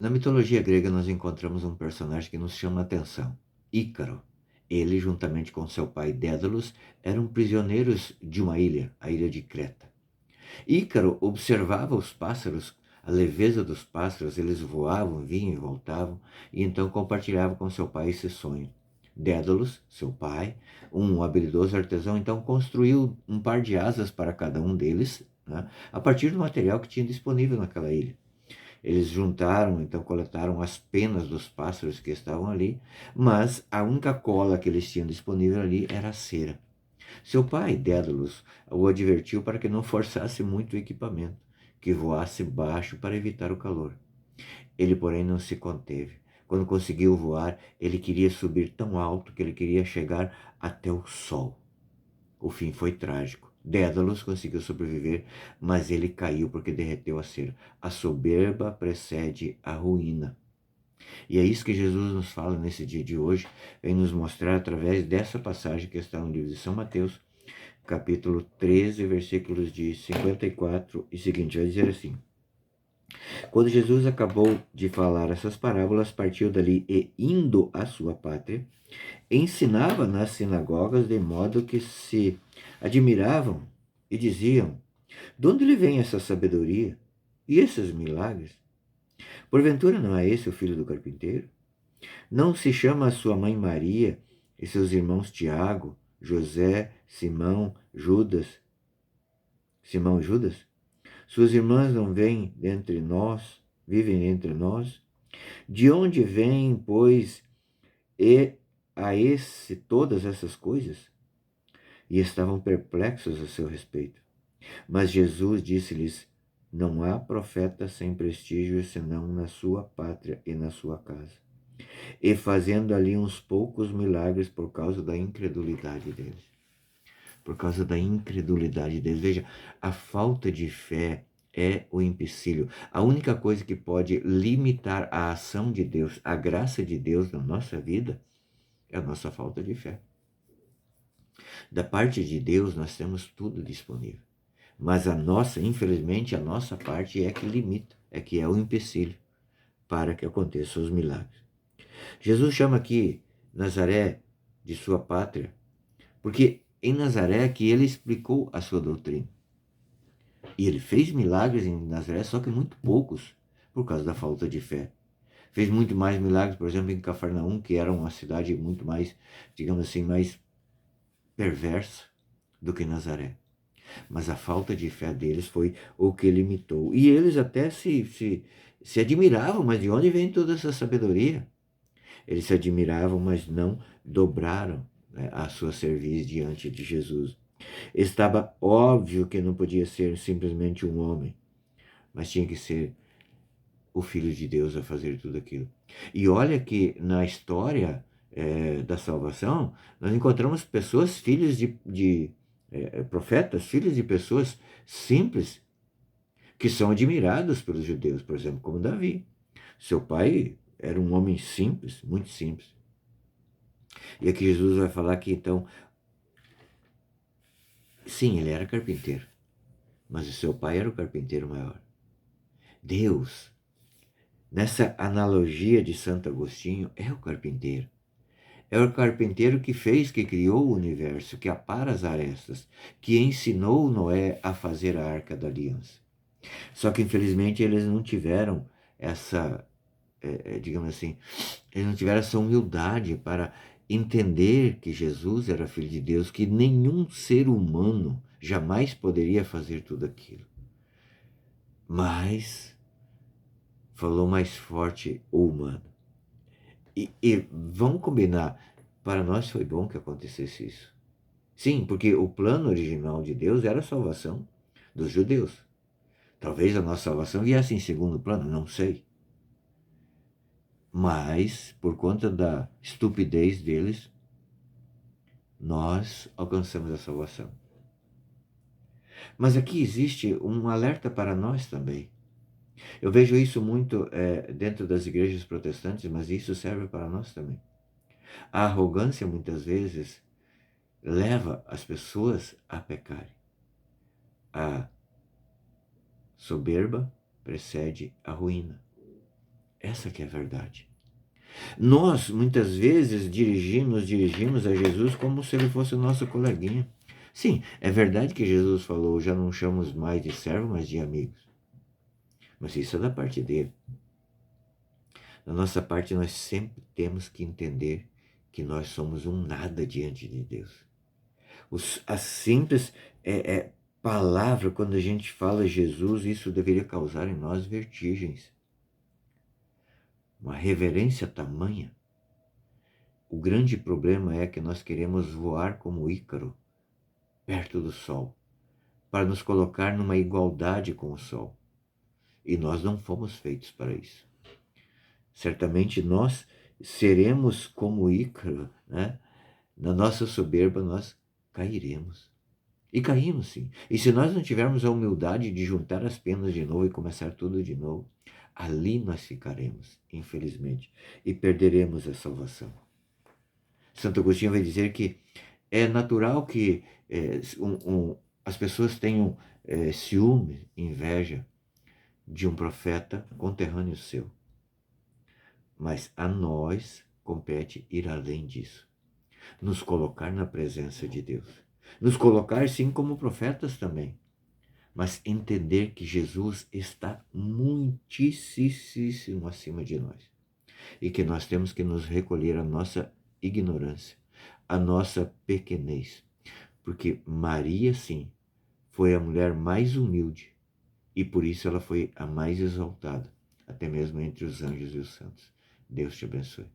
Na mitologia grega, nós encontramos um personagem que nos chama a atenção: Ícaro. Ele, juntamente com seu pai Dédalus, eram prisioneiros de uma ilha, a ilha de Creta. Ícaro observava os pássaros, a leveza dos pássaros, eles voavam, vinham e voltavam, e então compartilhava com seu pai esse sonho. Dédalus, seu pai, um habilidoso artesão, então construiu um par de asas para cada um deles, né, a partir do material que tinha disponível naquela ilha. Eles juntaram, então coletaram as penas dos pássaros que estavam ali, mas a única cola que eles tinham disponível ali era a cera. Seu pai, Dédalus, o advertiu para que não forçasse muito o equipamento, que voasse baixo para evitar o calor. Ele, porém, não se conteve. Quando conseguiu voar, ele queria subir tão alto que ele queria chegar até o sol. O fim foi trágico. Dédalus conseguiu sobreviver, mas ele caiu porque derreteu a cera. A soberba precede a ruína. E é isso que Jesus nos fala nesse dia de hoje, vem nos mostrar através dessa passagem que está no livro de São Mateus, capítulo 13, versículos de 54 e seguinte, vai dizer assim: Quando Jesus acabou de falar essas parábolas, partiu dali e, indo à sua pátria, ensinava nas sinagogas de modo que se admiravam e diziam: de onde lhe vem essa sabedoria e esses milagres? Porventura não é esse o filho do carpinteiro? Não se chama sua mãe Maria e seus irmãos Tiago, José, Simão e Judas? Suas irmãs não vêm dentre nós, vivem entre nós? De onde vêm, pois, e a esse todas essas coisas? E estavam perplexos a seu respeito. Mas Jesus disse-lhes: não há profeta sem prestígio senão na sua pátria e na sua casa. E fazendo ali uns poucos milagres por causa da incredulidade deles. Por causa da incredulidade deles. Veja, a falta de fé é o empecilho. A única coisa que pode limitar a ação de Deus, a graça de Deus na nossa vida, é a nossa falta de fé. Da parte de Deus, nós temos tudo disponível. Mas infelizmente, a nossa parte é que limita, é que é o empecilho para que aconteçam os milagres. Jesus chama aqui Nazaré de sua pátria, porque em Nazaré é que ele explicou a sua doutrina. E ele fez milagres em Nazaré, só que muito poucos, por causa da falta de fé. Fez muito mais milagres, por exemplo, em Cafarnaum, que era uma cidade muito mais, digamos assim, mais perversa do que Nazaré. Mas a falta de fé deles foi o que limitou. E eles até se admiravam, mas de onde vem toda essa sabedoria? Eles se admiravam, mas não dobraram, né, a sua cerviz diante de Jesus. Estava óbvio que não podia ser simplesmente um homem, mas tinha que ser o Filho de Deus a fazer tudo aquilo. E olha que na história da salvação, nós encontramos pessoas, filhos de profetas, filhos de pessoas simples, que são admirados pelos judeus, por exemplo, como Davi. Seu pai era um homem simples, muito simples. E aqui Jesus vai falar que então, sim, ele era carpinteiro, mas o seu pai era o carpinteiro maior. Deus, nessa analogia de Santo Agostinho, é o carpinteiro. É o carpinteiro que fez, que criou o universo, que apara as arestas, que ensinou Noé a fazer a arca da aliança. Só que, infelizmente, eles não tiveram essa, digamos assim, eles não tiveram essa humildade para entender que Jesus era Filho de Deus, que nenhum ser humano jamais poderia fazer tudo aquilo. Mas falou mais forte o humano. E vamos combinar, para nós foi bom que acontecesse isso. Sim, porque o plano original de Deus era a salvação dos judeus. Talvez a nossa salvação viesse em segundo plano, não sei. Mas, por conta da estupidez deles, nós alcançamos a salvação. Mas aqui existe um alerta para nós também. Eu vejo isso muito dentro das igrejas protestantes, mas isso serve para nós também. A arrogância, muitas vezes, leva as pessoas a pecarem. A soberba precede a ruína. Essa que é a verdade. Nós, muitas vezes, nos dirigimos a Jesus como se ele fosse o nosso coleguinha. Sim, é verdade que Jesus falou, já não chamamos mais de servo, mas de amigos. Mas isso é da parte dele. Da nossa parte, nós sempre temos que entender que nós somos um nada diante de Deus. A simples palavra, quando a gente fala Jesus, isso deveria causar em nós vertigens. Uma reverência tamanha. O grande problema é que nós queremos voar como Ícaro, perto do sol, para nos colocar numa igualdade com o sol. E nós não fomos feitos para isso. Certamente nós seremos como Ícaro, né? Na nossa soberba nós cairemos. E caímos sim. E se nós não tivermos a humildade de juntar as penas de novo e começar tudo de novo, ali nós ficaremos, infelizmente, e perderemos a salvação. Santo Agostinho vai dizer que é natural que as pessoas tenham ciúme, inveja de um profeta conterrâneo seu. Mas a nós compete ir além disso. Nos colocar na presença de Deus. Nos colocar, sim, como profetas também. Mas entender que Jesus está muitíssimo acima de nós. E que nós temos que nos recolher à nossa ignorância, à nossa pequenez. Porque Maria, sim, foi a mulher mais humilde. E por isso ela foi a mais exaltada, até mesmo entre os anjos e os santos. Deus te abençoe.